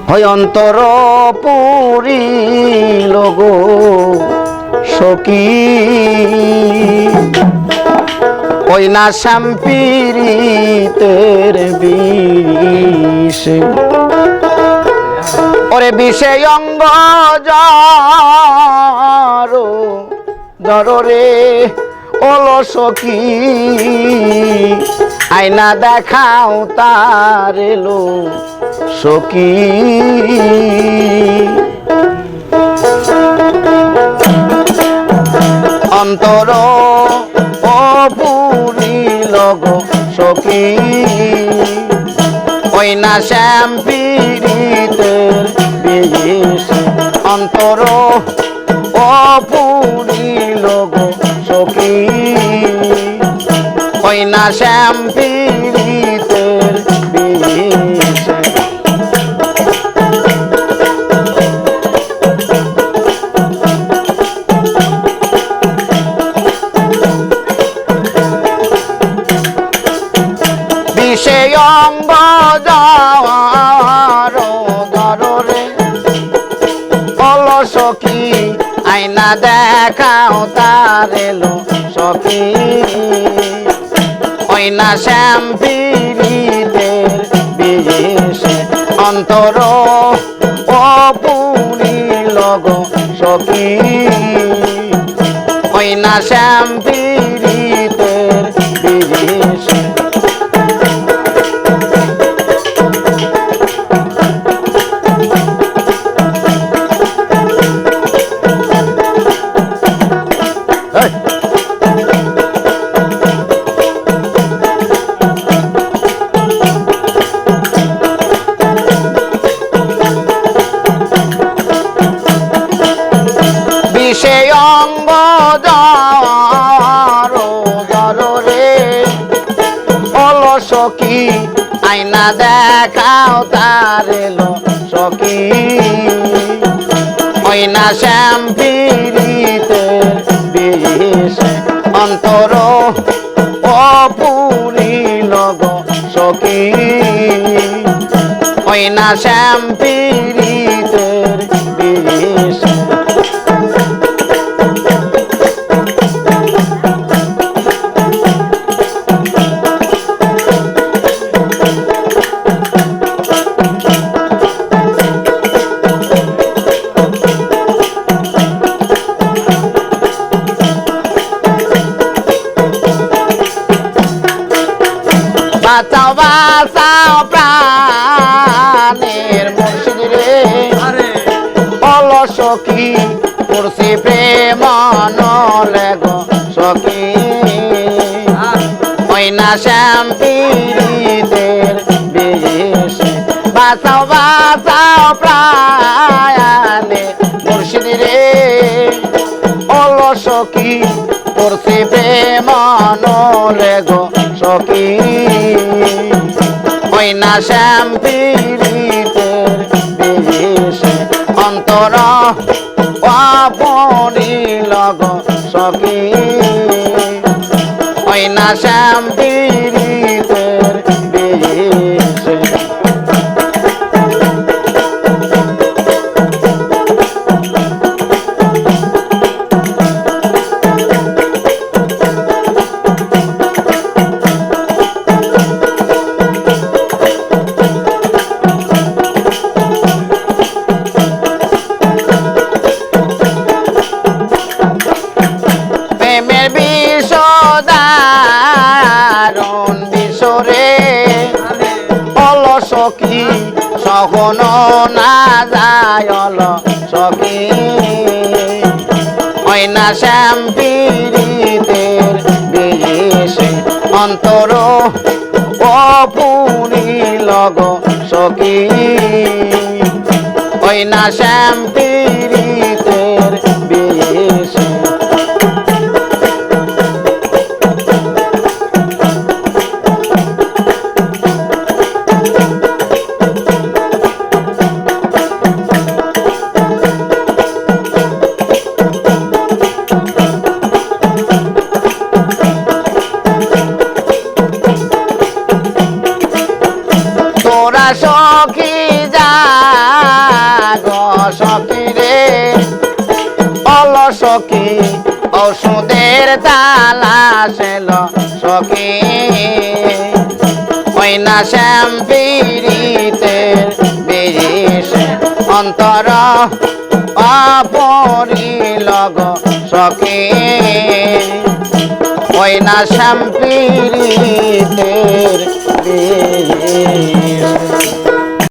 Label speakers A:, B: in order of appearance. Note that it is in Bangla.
A: হয় অন্তর পুরিল গো সখী ওই না শাম্পিরিতের বিষ ওরে বিষে অঙ্গ জরে অলসখী আয়না দেখাও তার এলো সখী অন্তর পুরিল গো সখী ওই না শ্যামপীড়িতের বিষ অন্তর পুরিল গো সখী ওই না শ্যামপীড়িতের বিষ বিষে অঙ্গ জরে অলসখী আয়না দেখাও তার এলো সখী ওই না শ্যামপীড়িতের বিষ অন্তর পুরিল গো সখী ওই না শ্যামপীড়িতের বিষ বিষে অঙ্গ জরে অলসখী আয়না দেখাও তার এলো সখী ওই না শ্যামপীড়িতের বিষ অন্তর পুরিল গো সখী ওই না শ্যামপীড়িতের বিষ বাঁচাও বাঁচাও প্রাণের মুর্শিদ রে অলসখী পড়ছে প্রেম নলে গো সখী ওই না শ্যামপীড়িতের বিষ বাঁচাও বাঁচাও প্রাণের মুর্শিদ রে অলসখী পড়ছে প্রেম নলে গো সখী ওই না শ্যামপীড়িতের বিষ অন্তর পুরিল গো সখী ওই না শ্যামপীড়িতের বিষ প্রেমের বিষদারুণ বিষরে অলসখী সহন না যায় অলসখী ওই না শ্যামপীড়িতের বিষ অন্তর পুরিল গো সখী ওই না শ্যামপীড়িতের বিষ তোরা সখী যা সখী ঔষধের তালাশেল সখী ওই না শ্যাম পীড়িতের বিষ অন্তর অপরিলগ সখী ওই না শ্যাম পীড়িতের বিষ